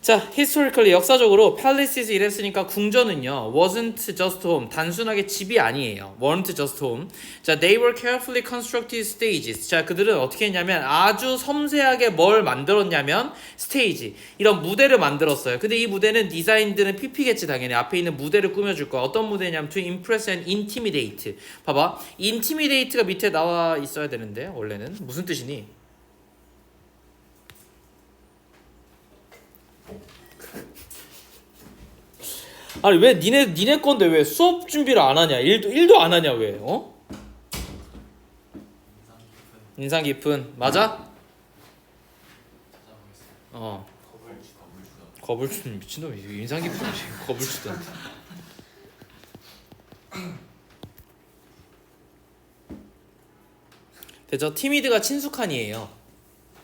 자, historically 역사적으로 palaces 이랬으니까 궁전은요 wasn't just home, 단순하게 집이 아니에요. weren't just home. 자, they were carefully constructed stages. 자, 그들은 어떻게 했냐면 아주 섬세하게 뭘 만들었냐면 스테이지, 이런 무대를 만들었어요. 근데 이 무대는 디자인들은 PP겠지 당연히. 앞에 있는 무대를 꾸며줄 거야. 어떤 무대냐면 to impress and intimidate. 봐봐, intimidate가 밑에 나와 있어야 되는데 원래는 무슨 뜻이니? 아니 왜 니네 건데 왜 수업 준비를 안 하냐? 일도 안 하냐 왜? 어? 인상 깊은 맞아? 어. 거불주는 미친놈이 인상 깊은 거불주던. 됐죠? 티미드가 친숙한이에요.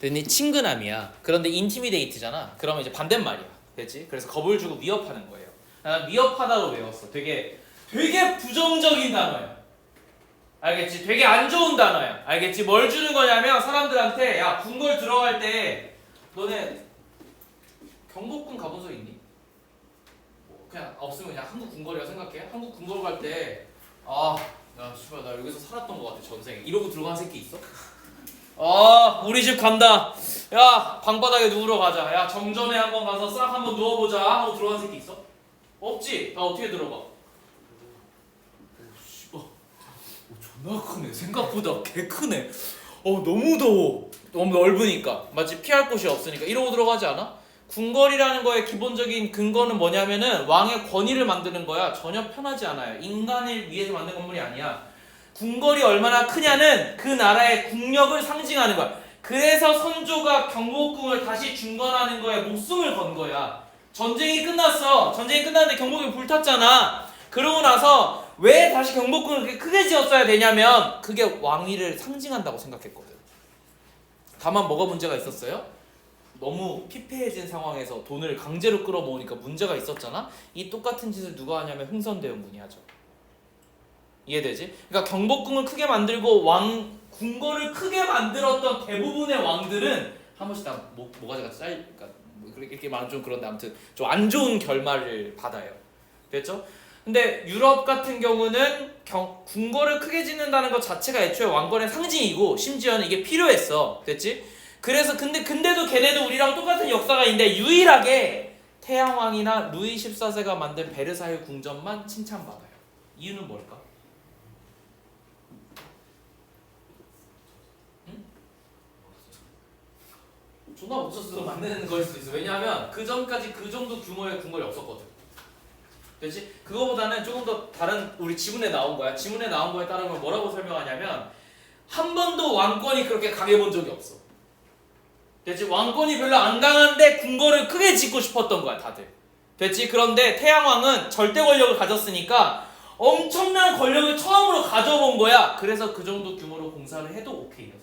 됐니? 친근함이야. 그런데 인티미데이트잖아. 그러면 이제 반대말이야. 됐지? 그래서 겁을 주고 위협하는 거예요. 난 위협하다로 외웠어. 되게 부정적인 단어야. 알겠지? 되게 안 좋은 단어야. 알겠지? 뭘 주는 거냐면 사람들한테 야 궁궐 들어갈 때 너네 경복궁 가본 적 있니? 뭐 그냥 없으면 그냥 한국 궁궐이라고 생각해. 한국 궁궐 갈 때 야 씨발 나 여기서 살았던 거 같아 전생에 이러고 들어간 새끼 있어? 우리 집 간다. 야 방바닥에 누우러 가자. 야 정전에 한번 가서 싹 한번 누워보자 하고 들어간 새끼 있어? 없지? 나 어떻게 들어가? 씨발 존나 크네. 생각보다 개 크네. 너무 더워. 너무 넓으니까 마치 피할 곳이 없으니까 이러고 들어가지 않아? 궁궐이라는 거의 기본적인 근거는 뭐냐면은 왕의 권위를 만드는 거야. 전혀 편하지 않아요. 인간을 위해서 만든 건물이 아니야. 궁궐이 얼마나 크냐는 그 나라의 국력을 상징하는 거야. 그래서 선조가 경복궁을 다시 중건하는 거에 목숨을 건 거야. 전쟁이 끝났어. 전쟁이 끝났는데 경복궁이 불탔잖아. 그러고 나서 왜 다시 경복궁을 그렇게 크게 지었어야 되냐면 그게 왕위를 상징한다고 생각했거든. 다만 뭐가 문제가 있었어요? 너무 피폐해진 상황에서 돈을 강제로 끌어모으니까 문제가 있었잖아. 이 똑같은 짓을 누가 하냐면 흥선대원군이 하죠. 이해되지? 그러니까 경복궁을 크게 만들고 궁궐을 크게 만들었던 대부분의 왕들은 한 번씩 다 모가지가 그러니까 이렇게 말하면 좀 그런데 아무튼 좀 안 좋은 결말을 받아요. 됐죠? 근데 유럽 같은 경우는 궁궐을 크게 짓는다는 것 자체가 애초에 왕권의 상징이고 심지어는 이게 필요했어. 됐지? 그래서 근데도 걔네도 우리랑 똑같은 역사가 있는데 유일하게 태양왕이나 루이 14세가 만든 베르사유 궁전만 칭찬받아요. 이유는 뭘까? 응? 존나 없었어. 만드는 거일 수도 있어. 왜냐하면 그 전까지 그 정도 규모의 궁궐이 없었거든. 그렇지? 그거보다는 조금 더 다른 우리 지문에 나온 거야. 지문에 나온 거에 따르면 뭐라고 설명하냐면 한 번도 왕권이 그렇게 강해본 적이 없어. 됐지? 왕권이 별로 안 강한데 궁궐을 크게 짓고 싶었던 거야 다들. 됐지? 그런데 태양왕은 절대 권력을 가졌으니까 엄청난 권력을 처음으로 가져본 거야. 그래서 그 정도 규모로 공사를 해도 오케이였어요.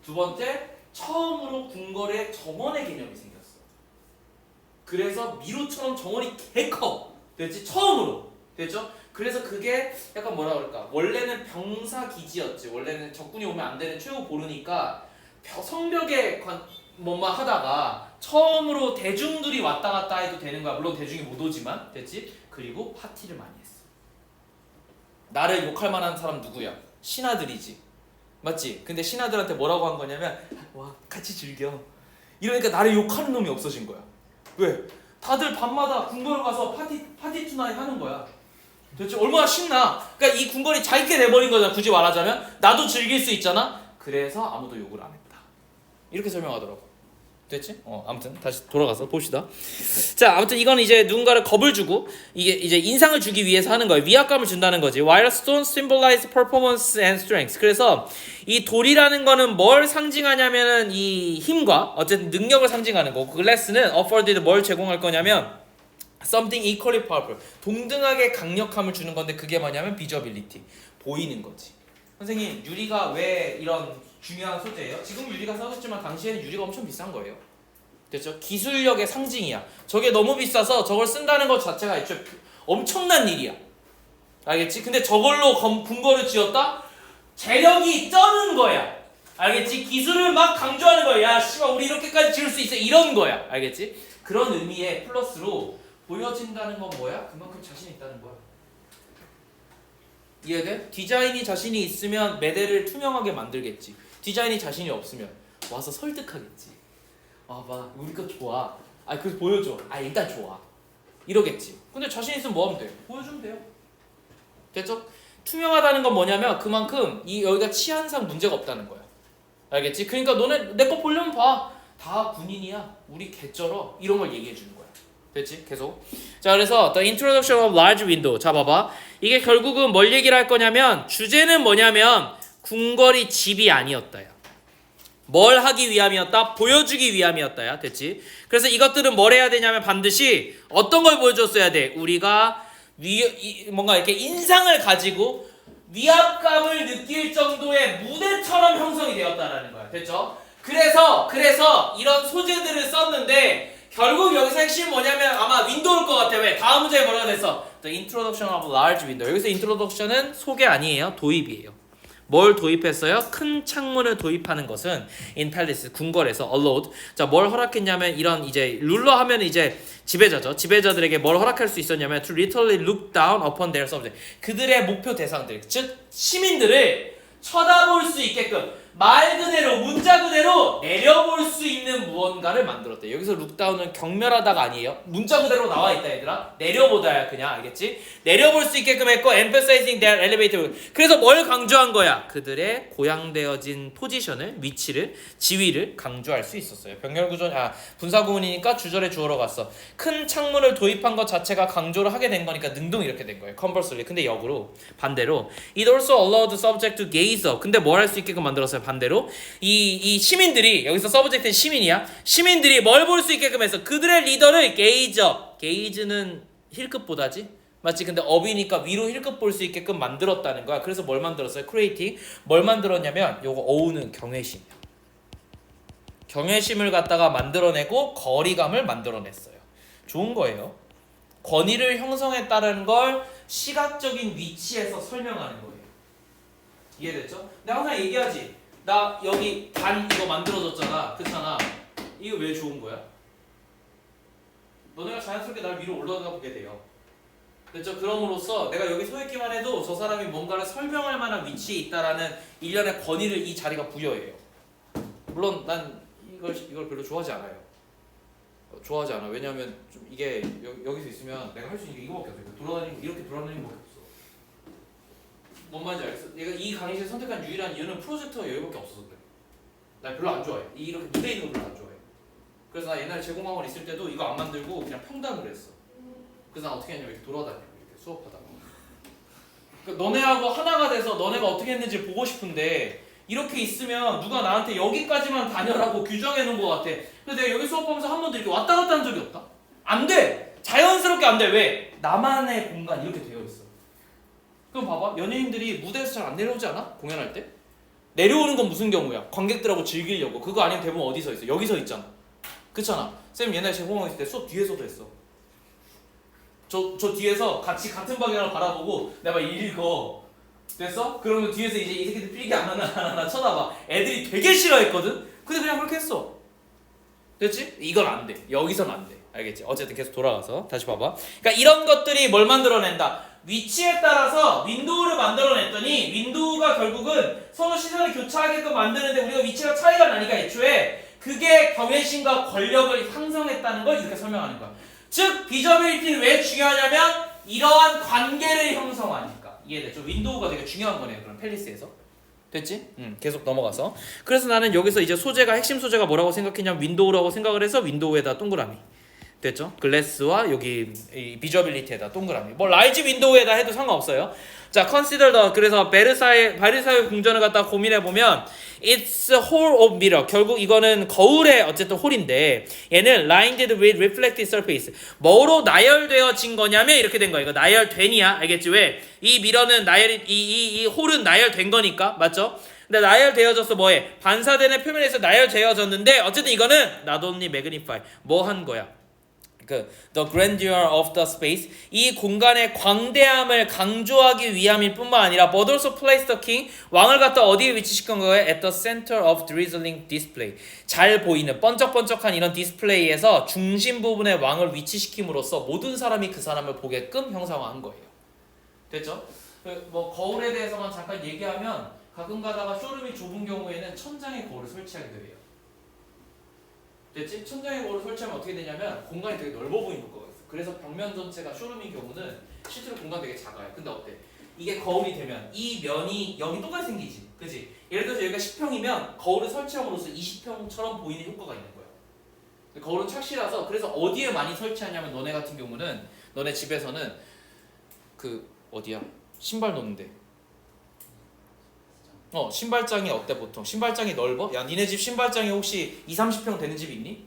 두 번째, 처음으로 궁궐에 정원의 개념이 생겼어. 그래서 미로처럼 정원이 개 커. 됐지? 처음으로. 됐죠? 그래서 그게 약간 뭐라 그럴까? 원래는 병사 기지였지. 원래는 적군이 오면 안 되는 최후 보루니까 성벽에 뭐만 하다가 처음으로 대중들이 왔다 갔다 해도 되는 거야. 물론 대중이 못 오지만. 됐지? 그리고 파티를 많이 했어. 나를 욕할 만한 사람 누구야? 신하들이지. 맞지? 근데 신하들한테 뭐라고 한 거냐면 와 같이 즐겨. 이러니까 나를 욕하는 놈이 없어진 거야. 왜? 다들 밤마다 궁궐 가서 파티 투나잇 하는 거야. 됐지? 얼마나 신나. 그러니까 이 궁궐이 자기게 돼버린 거잖아. 굳이 말하자면 나도 즐길 수 있잖아. 그래서 아무도 욕을 안 했다. 이렇게 설명하더라고. 됐지? 아무튼 다시 돌아가서 봅시다. 자, 아무튼 이건 이제 누군가를 겁을 주고 이게 이제 인상을 주기 위해서 하는 거예요. 위압감을 준다는 거지. While stones symbolize performance and strength. 그래서 이 돌이라는 거는 뭘 상징하냐면은 이 힘과 어쨌든 능력을 상징하는 거고, glass는 afforded 뭘 제공할 거냐면 something equally powerful. 동등하게 강력함을 주는 건데 그게 뭐냐면 visibility. 보이는 거지. 선생님, 유리가 왜 이런 중요한 소재예요? 지금 유리가 싸졌지만 당시에는 유리가 엄청 비싼 거예요. 됐죠? 기술력의 상징이야. 저게 너무 비싸서 저걸 쓴다는 것 자체가 애초에 엄청난 일이야. 알겠지? 근데 저걸로 궁궐을 지었다? 재력이 쩌는 거야. 알겠지? 기술을 막 강조하는 거야. 야 씨발 우리 이렇게까지 지을 수 있어 이런 거야. 알겠지? 그런 의미의 플러스로 보여진다는 건 뭐야? 그만큼 자신 있다는 거야. 이해돼? 디자인이 자신이 있으면 매대를 투명하게 만들겠지. 디자인이 자신이 없으면 와서 설득하겠지. 봐 우리 거 좋아. 그래서 보여줘. 일단 좋아. 이러겠지. 근데 자신 있으면 뭐 하면 돼? 보여주면 돼요. 됐죠? 투명하다는 건 뭐냐면 그만큼 여기가 치안상 문제가 없다는 거야. 알겠지? 그러니까 너네 내 거 보려면 봐. 다 군인이야. 우리 개쩔어. 이런 걸 얘기해 주는 거야. 됐지? 계속. 자, 그래서 The Introduction of Large Window. 자, 봐봐. 이게 결국은 뭘 얘기를 할 거냐면 주제는 뭐냐면 궁궐이 집이 아니었다야. 뭘 하기 위함이었다? 보여주기 위함이었다야. 됐지? 그래서 이것들은 뭘 해야 되냐면 반드시 어떤 걸 보여줬어야 돼? 우리가 뭔가 이렇게 인상을 가지고 위압감을 느낄 정도의 무대처럼 형성이 되었다라는 거야. 됐죠? 그래서 이런 소재들을 썼는데 결국 여기서 핵심은 뭐냐면 아마 윈도우일 것 같아. 왜? 다음 문제에 뭐라고 됐어? The introduction of large window. 여기서 introduction은 소개 아니에요. 도입이에요. 뭘 도입했어요? 큰 창문을 도입하는 것은 in palace 궁궐에서 allowed. 자, 뭘 허락했냐면 이런 이제 룰러 하면 이제 지배자죠. 지배자들에게 뭘 허락할 수 있었냐면 to literally look down upon their subject. 그들의 목표 대상들, 즉 시민들을 쳐다볼 수 있게끔 말 그대로 문자 그대로 내려볼 수 있는 무언가를 만들었대. 여기서 룩다운은 경멸하다가 아니에요. 문자 그대로 나와 있다 얘들아. 내려보다야 그냥. 알겠지? 내려볼 수 있게끔 했고 emphasizing their elevator. 그래서 뭘 강조한 거야? 그들의 고양되어진 포지션을, 위치를, 지위를 강조할 수 있었어요. 병렬구조 분사구문이니까 주절에 주어로 갔어. 큰 창문을 도입한 것 자체가 강조를 하게 된 거니까 능동 이렇게 된 거예요. conversely. 근데 역으로 반대로 it also allowed the subject to gaze up. 근데 뭘 할 수 있게끔 만들었어요? 반대로 이 시민들이 여기서 서브젝트는 시민이야. 시민들이 뭘 볼 수 있게끔 해서 그들의 리더를 게이지 업. 게이즈는 힐급보다지 맞지? 근데 업이니까 위로 힐급 볼 수 있게끔 만들었다는 거야. 그래서 뭘 만들었어요? 크리에이팅. 뭘 만들었냐면 요거 어우는 경외심이야. 경외심을 갖다가 만들어내고 거리감을 만들어냈어요. 좋은 거예요. 권위를 형성했다는 걸 시각적인 위치에서 설명하는 거예요. 이해됐죠? 내가 항상 얘기하지. 나 여기 단 이거 만들어졌잖아. 그렇잖아. 이거 왜 좋은 거야? 너네가 자연스럽게 날 위로 올라가 보게 돼요. 됐죠? 그럼으로써 내가 여기 서 있기만 해도 저 사람이 뭔가를 설명할 만한 위치에 있다라는 일련의 권위를 이 자리가 부여해요. 물론 난 이걸 별로 좋아하지 않아요. 좋아하지 않아. 왜냐하면 좀 이게 여기서 있으면 내가 할 수 있는 게 이거밖에 없어요. 이렇게 돌아다니는 것밖에 없어. 뭔 말인지 알겠어? 내가 이 강의실 선택한 유일한 이유는 프로젝터가 여기밖에 없어서 그래. 나 별로 안 좋아해. 이렇게 무대 있는 거 별로 안 좋아해. 그래서 나 옛날에 제공학원 있을 때도 이거 안 만들고 그냥 평단으로 했어. 그래서 난 어떻게 했냐면 이렇게 돌아다니고 이렇게 수업하다가. 그러니까 너네하고 하나가 돼서 너네가 어떻게 했는지 보고 싶은데 이렇게 있으면 누가 나한테 여기까지만 다녀라고 규정해 놓은 것 같아. 근데 내가 여기 수업하면서 한 번도 이렇게 왔다 갔다 한 적이 없다? 안 돼! 자연스럽게 안 돼. 왜? 나만의 공간 이렇게 되어 있어. 그럼 봐봐. 연예인들이 무대에서 잘 안 내려오지 않아? 공연할 때? 내려오는 건 무슨 경우야? 관객들하고 즐기려고. 그거 아니면 대부분 어디서 있어? 여기서 있잖아. 그렇잖아. 쌤 옛날에 제공학 있을 때 수업 뒤에서도 했어. 저 뒤에서 같은 방향을 바라보고 내가 읽어. 됐어? 그러면 뒤에서 이제 이 새끼들 필기 안 하나 쳐다봐. 애들이 되게 싫어했거든? 근데 그냥 그렇게 했어. 됐지? 이건 안 돼. 여기선 안 돼. 알겠지? 어쨌든 계속 돌아가서 다시 봐봐. 그러니까 이런 것들이 뭘 만들어낸다? 위치에 따라서 윈도우를 만들어냈더니 윈도우가 결국은 서로 시선을 교차하게끔 만드는데 우리가 위치가 차이가 나니까 애초에 그게 경외심과 권력을 형성했다는 걸 이렇게 설명하는 거야. 즉 비저빌리티는 왜 중요하냐면 이러한 관계를 형성하니까. 이해됐죠? 윈도우가 되게 중요한 거네요. 그럼 팰리스에서. 됐지? 계속 넘어가서. 그래서 나는 여기서 이제 소재가 핵심 소재가 뭐라고 생각했냐면 윈도우라고 생각을 해서 윈도우에다 동그라미. 됐죠? 글래스와 여기 이 비저빌리티에다 동그라미. 뭐 라이즈 윈도우에다 해도 상관없어요. 자, consider the. 그래서 베르사유 궁전을 갖다 고민해 보면 it's a hole of mirror. 결국 이거는 거울의 어쨌든 홀인데 얘는 lined with reflective surface. 뭐로 나열되어진 거냐면 이렇게 된 거야. 이거 나열되니야. 알겠지? 왜? 이 미러는 이 홀은 나열된 거니까. 맞죠? 근데 나열되어져서 뭐해? 반사되는 표면에서 나열되어졌는데 어쨌든 이거는 not only magnify. 뭐 한 거야? the grandeur of the space 이 공간의 광대함을 강조하기 위함일 뿐만 아니라 but also place the king 왕을 갖다 어디에 위치시킨 거예요? at the center of drizzling display 잘 보이는 번쩍번쩍한 이런 디스플레이에서 중심 부분에 왕을 위치시킴으로써 모든 사람이 그 사람을 보게끔 형상화한 거예요. 됐죠? 뭐 거울에 대해서만 잠깐 얘기하면 가끔 가다가 쇼룸이 좁은 경우에는 천장에 거울을 설치하게 돼요. 됐지? 천장에 거울을 설치하면 어떻게 되냐면 공간이 되게 넓어 보이는 효과가 있어. 그래서 벽면 전체가 쇼룸인 경우는 실제로 공간 되게 작아요. 근데 어때? 이게 거울이 되면 이 면이 여기 똑같이 생기지. 그치? 예를 들어서 여기가 10평이면 거울을 설치함으로써 20평처럼 보이는 효과가 있는 거야. 거울은 착실해서 그래서 어디에 많이 설치하냐면 너네 같은 경우는 너네 집에서는 그 어디야? 신발 놓는데 신발장이 어때 보통? 신발장이 넓어? 야 니네 집 신발장이 혹시 20-30평 되는 집 있니?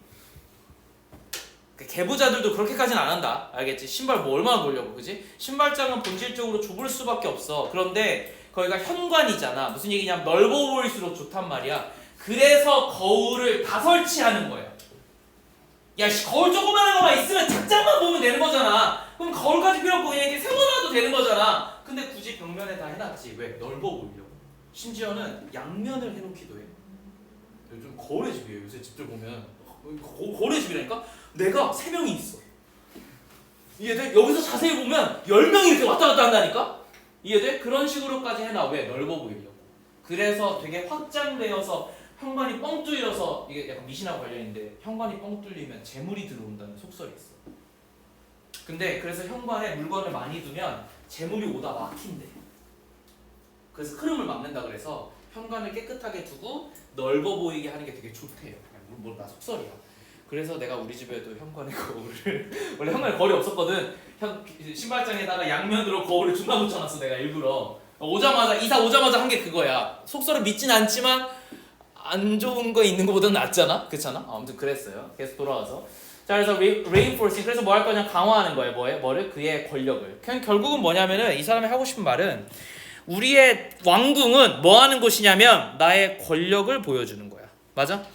개부자들도 그렇게까지는 안 한다. 알겠지? 신발 뭐 얼마나 보려고 그지? 신발장은 본질적으로 좁을 수밖에 없어. 그런데 거기가 현관이잖아. 무슨 얘기냐면 넓어 보일수록 좋단 말이야. 그래서 거울을 다 설치하는 거야. 야 거울 조그마한 것만 있으면 작장만 보면 되는 거잖아. 그럼 거울까지 필요 없고 그냥 이렇게 세워놔도 되는 거잖아. 근데 굳이 벽면에 다 해놨지. 왜? 넓어 보이려고. 심지어는 양면을 해놓기도 해. 요즘 거울의 집이에요. 요새 집들 보면 거울의 집이라니까? 내가 3명이 있어. 이해돼? 여기서 자세히 보면 10명이 이렇게 왔다 갔다 한다니까? 이해돼? 그런 식으로까지 해놔. 왜? 넓어 보이려고. 그래서 되게 확장되어서 현관이 뻥 뚫려서 이게 약간 미신하고 관련인데 현관이 뻥 뚫리면 재물이 들어온다는 속설이 있어. 근데 그래서 현관에 물건을 많이 두면 재물이 오다 막힌대. 그래서 흐름을 막는다 그래서 현관을 깨끗하게 두고 넓어 보이게 하는 게 되게 좋대요. 뭐 나 속설이야. 그래서 내가 우리 집에도 현관에 거울을 원래 현관에 거울이 없었거든. 신발장에다가 양면으로 거울을 존나 붙여놨어 내가 일부러. 이사 오자마자 한 게 그거야. 속설을 믿진 않지만 안 좋은 거 있는 거보다는 낫잖아, 그렇잖아. 아무튼 그랬어요. 계속 돌아와서. 자 그래서 reinforcing 그래서 뭐 할 거냐 강화하는 거예요. 뭐를 그의 권력을. 그냥 결국은 뭐냐면은 이 사람이 하고 싶은 말은 우리의 왕궁은 뭐 하는 곳이냐면 나의 권력을 보여주는 거야. 맞아?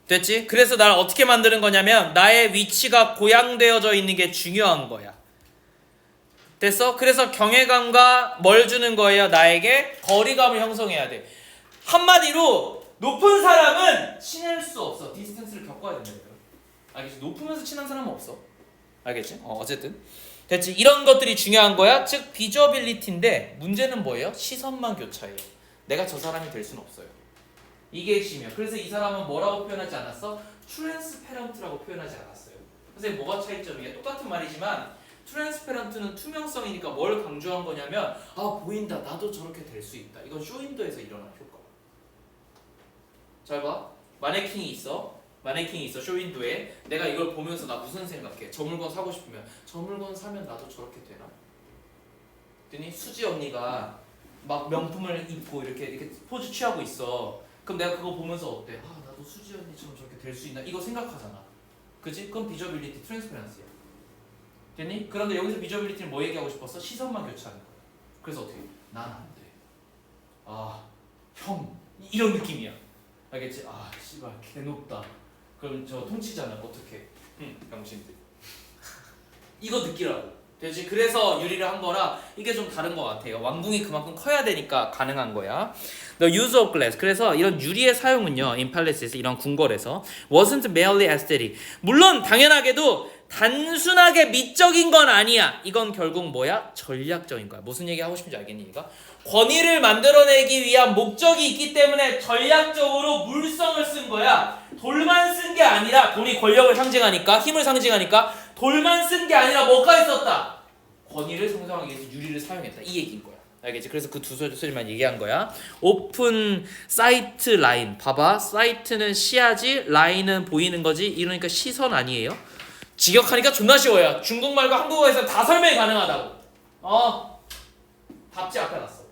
됐지? 그래서 나를 어떻게 만드는 거냐면 나의 위치가 고양되어져 있는 게 중요한 거야. 됐어? 그래서 경외감과 뭘 주는 거예요? 나에게 거리감을 형성해야 돼. 한마디로 높은 사람은 친할 수 없어. 디스턴스를 겪어야 된다. 알겠지? 높으면서 친한 사람은 없어. 알겠지? 어쨌든 됐지? 이런 것들이 중요한 거야. 즉 비저빌리티인데 문제는 뭐예요? 시선만 교차해요. 내가 저 사람이 될 수는 없어요. 이게 핵심이야. 그래서 이 사람은 뭐라고 표현하지 않았어? 트랜스페런트라고 표현하지 않았어요. 선생님 뭐가 차이점이야? 똑같은 말이지만 트랜스페런트는 투명성이니까 뭘 강조한 거냐면 보인다. 나도 저렇게 될 수 있다. 이건 쇼윈도에서 일어난 효과. 잘 봐. 마네킹이 있어 쇼윈도에. 내가 이걸 보면서 나 무슨 생각해? 저 물건 사고 싶으면 저 물건 사면 나도 저렇게 되나? 그랬더니 수지 언니가 막 명품을 입고 이렇게 포즈 취하고 있어. 그럼 내가 그거 보면서 어때? 나도 수지 언니처럼 저렇게 될 수 있나? 이거 생각하잖아. 그지? 그럼 비저빌리티 트랜스페런스야. 됐니? 그런데 여기서 비저빌리티는 뭐 얘기하고 싶었어? 시선만 교차하는 거야. 그래서 어떻게? 난 안 돼. 형 이런 느낌이야. 알겠지? 씨발 개 높다. 그럼 저 통치자는 어떻게? 병신들. 이거 느끼라고. 되지? 그래서 유리를 한 거라 이게 좀 다른 것 같아요. 왕궁이 그만큼 커야 되니까 가능한 거야. The use of glass. 그래서 이런 유리의 사용은요, in palaces 이런 궁궐에서 wasn't merely aesthetic. 물론 당연하게도 단순하게 미적인 건 아니야. 이건 결국 뭐야? 전략적인 거야. 무슨 얘기 하고 싶은지 알겠니? 이거? 권위를 만들어내기 위한 목적이 있기 때문에 전략적으로 물성을 쓴 거야. 돌만 쓴 게 아니라 돈이 권력을 상징하니까 힘을 상징하니까 돌만 쓴 게 아니라 뭐가 있었다? 권위를 형성하기 위해서 유리를 사용했다. 이 얘기인 거야. 알겠지? 그래서 그 두 소리만 얘기한 거야. 오픈 사이트 라인. 봐봐. 사이트는 시야지, 라인은 보이는 거지. 이러니까 시선 아니에요? 직역하니까 존나 쉬워요. 중국말과 한국어에서 다 설명이 가능하다고. 답지 앞에 놨어.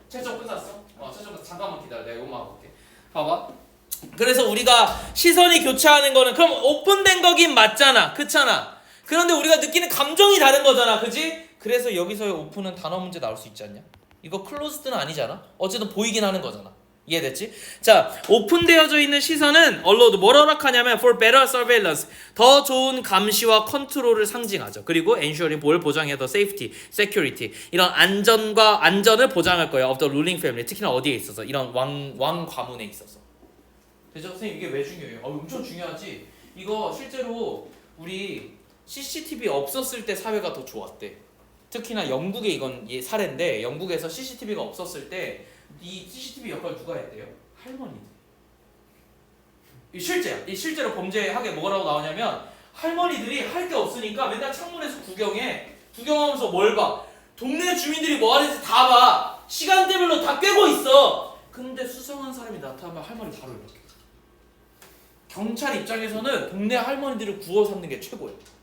채점 끝났어? 채점 잠깐만 기다려. 내가 이거만 볼게. 봐봐. 그래서 우리가 시선이 교차하는 거는 그럼 오픈된 거긴 맞잖아. 그렇잖아. 그런데 우리가 느끼는 감정이 다른 거잖아. 그지? 그래서 여기서의 오픈은 단어 문제 나올 수 있지 않냐? 이거 클로즈드는 아니잖아. 어쨌든 보이긴 하는 거잖아. 이해됐지? 자, 오픈되어져 있는 시선은 allowed 뭘 허락하냐면 for better surveillance 더 좋은 감시와 컨트롤을 상징하죠. 그리고 ensuring 뭘 보장해 더 safety, security 이런 안전을 보장할 거예요. of the ruling family 특히나 어디에 있어서 이런 왕 가문에 있어서. 되죠? 선생님 이게 왜 중요해요? 엄청 중요하지. 이거 실제로 우리 CCTV 없었을 때 사회가 더 좋았대. 특히나 영국에 이건 사례인데 영국에서 CCTV가 없었을 때 이 CCTV 역할 누가 했대요? 할머니들. 이 실제로 범죄하게 뭐라고 나오냐면 할머니들이 할 게 없으니까 맨날 창문에서 구경하면서 뭘 봐? 동네 주민들이 뭐 하는지 다 봐. 시간대별로 다 꿰고 있어. 근데 수상한 사람이 나타나면 할머니 바로 이렇게. 경찰 입장에서는 동네 할머니들을 구워 삼는 게 최고예요.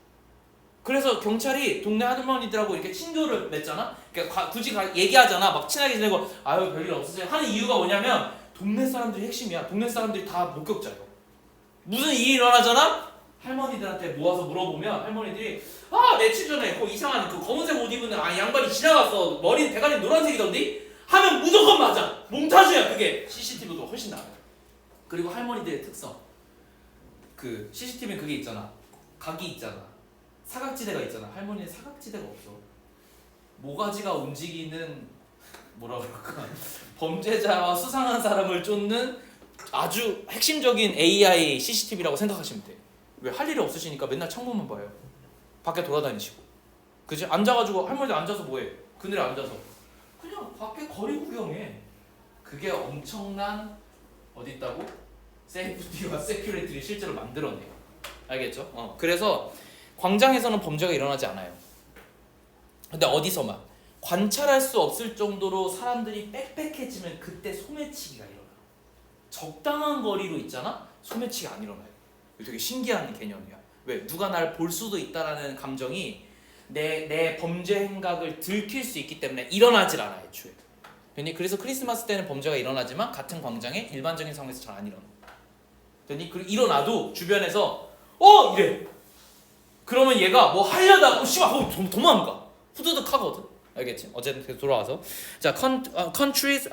그래서 경찰이 동네 할머니들하고 이렇게 친교를 맺잖아. 그러니까 굳이 얘기하잖아. 막 친하게 지내고 아유 별일 없으세요 하는 이유가 뭐냐면 동네 사람들이 핵심이야. 동네 사람들이 다 목격자예요. 무슨 일이 일어나잖아. 할머니들한테 모아서 물어보면 할머니들이 며칠 전에 그 이상한 그 검은색 옷 입은 양반이 지나갔어. 머리 대가리 노란색이던데 하면 무조건 맞아. 몽타주야 그게. CCTV도 훨씬 나아요. 그리고 할머니들의 특성. 그 CCTV는 그게 있잖아. 각이 있잖아. 사각지대가 있잖아. 할머니는 사각지대가 없어. 모가지가 움직이는 뭐라 그럴까? 범죄자와 수상한 사람을 쫓는 아주 핵심적인 AI CCTV라고 생각하시면 돼. 왜 할 일이 없으시니까 맨날 창문만 봐요. 밖에 돌아다니시고. 그지? 앉아가지고 할머니들 앉아서 뭐해? 그늘에 앉아서 그냥 밖에 거리 구경해. 그게 엄청난 어디 있다고? 세이프티와 세큐리티를 실제로 만들어내요. 알겠죠? 그래서 광장에서는 범죄가 일어나지 않아요. 근데 어디서만 관찰할 수 없을 정도로 사람들이 빽빽해지면 그때 소매치기가 일어나요. 적당한 거리로 있잖아? 소매치기가 안 일어나요. 이거 되게 신기한 개념이야. 왜? 누가 날 볼 수도 있다라는 감정이 내 범죄 행각을 들킬 수 있기 때문에 일어나질 않아요. 애초에. 그래서 크리스마스 때는 범죄가 일어나지만 같은 광장에 일반적인 상황에서 잘 안 일어나. 그리고 일어나도 주변에서 이래. 그러면 얘가 뭐 하려다가 씨발 도망가. 후두둑 하거든. 알겠지? 어쨌든 계속 돌아와서 자, courtiers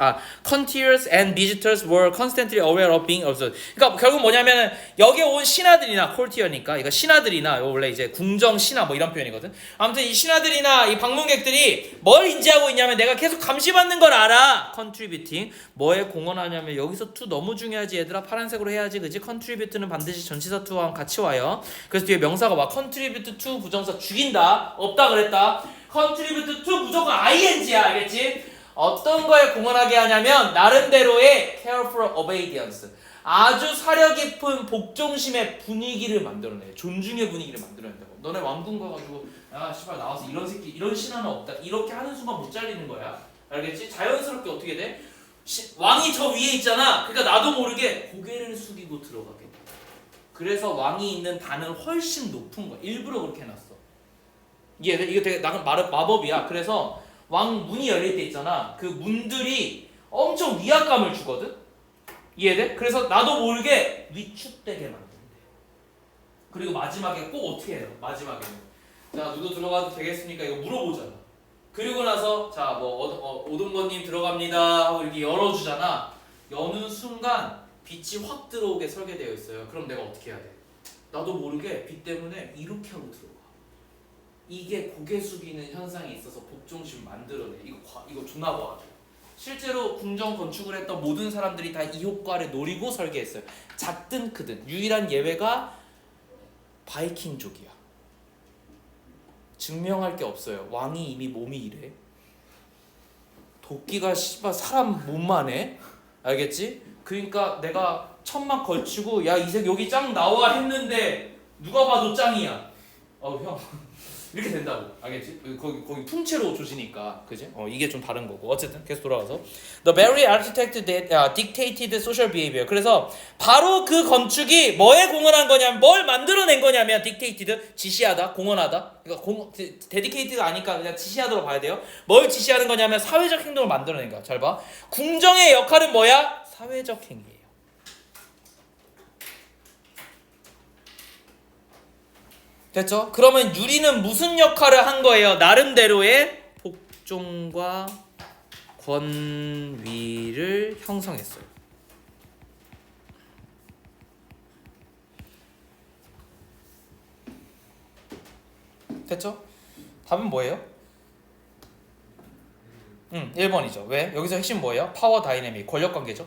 and visitors were constantly aware of being observed. 그러니까 결국 뭐냐면은 여기에 온 신하들이나 courtier니까 이거 신하들이나 원래 이제 궁정 신하 뭐 이런 표현이거든. 아무튼 이 신하들이나 이 방문객들이 뭘 인지하고 있냐면 내가 계속 감시받는 걸 알아. contributing 뭐에 공헌하냐면 여기서 to 너무 중요하지 얘들아. 파란색으로 해야지. 그지? contribute는 반드시 전치사 to와 같이 와요. 그래서 뒤에 명사가 와. contribute to 부정사 죽인다. 없다 그랬다. contribute to 무조건 ing야. 알겠지? 어떤 거에 공헌하게 하냐면 나름대로의 careful obedience 아주 사려 깊은 복종심의 분위기를 만들어내. 존중의 분위기를 만들어낸다고. 너네 왕궁 가가지고 야 씨발 나와서 이런 새끼 이런 신하는 없다 이렇게 하는 순간 못 잘리는 거야. 알겠지? 자연스럽게 어떻게 돼? 왕이 저 위에 있잖아. 그러니까 나도 모르게 고개를 숙이고 들어가게 돼. 그래서 왕이 있는 단은 훨씬 높은 거야. 일부러 그렇게 해놨어. 이거 되게 마법이야. 그래서 왕 문이 열릴 때 있잖아. 그 문들이 엄청 위압감을 주거든. 이해돼? 그래서 나도 모르게 위축되게 만든대. 그리고 마지막에 꼭 어떻게 해요? 마지막에는 자 누구 들어가도 되겠습니까? 이거 물어보잖아. 그리고 나서 자 뭐 오동건님 들어갑니다 하고 이렇게 열어주잖아. 여는 순간 빛이 확 들어오게 설계되어 있어요. 그럼 내가 어떻게 해야 돼? 나도 모르게 빛 때문에 이렇게 하고 들어가. 이게 고개 숙이는 현상이 있어서 복종심 만들어내. 이거 존나 봐. 실제로 궁정 건축을 했던 모든 사람들이 다 이 효과를 노리고 설계했어요. 작든 크든. 유일한 예외가 바이킹족이야. 증명할 게 없어요. 왕이 이미 몸이 이래. 도끼가 씨발 사람 몸만 해. 알겠지? 그러니까 내가 천막 걸치고 야 이색 여기 짱 나와 했는데 누가 봐도 짱이야. 형 이렇게 된다고. 알겠지? 거기 풍채로 조지니까. 그지? 이게 좀 다른 거고. 어쨌든 계속 돌아와서 The very architect that dictated social behavior. 그래서 바로 그 건축이 뭐에 공헌한 거냐면 뭘 만들어낸 거냐면 dictated 지시하다, 공헌하다. 그러니까 dedicated가 아니까 그냥 지시하도록 봐야 돼요. 뭘 지시하는 거냐면 사회적 행동을 만들어낸 거야. 잘 봐. 궁정의 역할은 뭐야? 사회적 행위예요. 됐죠? 그러면 유리는 무슨 역할을 한 거예요? 나름대로의 복종과 권위를 형성했어요. 됐죠? 답은 뭐예요? 1번이죠. 왜? 여기서 핵심 뭐예요? 파워 다이내믹, 권력관계죠.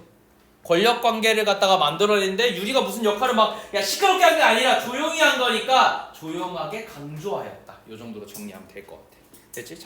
권력관계를 갖다가 만들어내는데 유리가 무슨 역할을 막 야 시끄럽게 한 게 아니라 조용히 한 거니까 조용하게 강조하였다. 이 정도로 정리하면 될 것 같아. 됐지?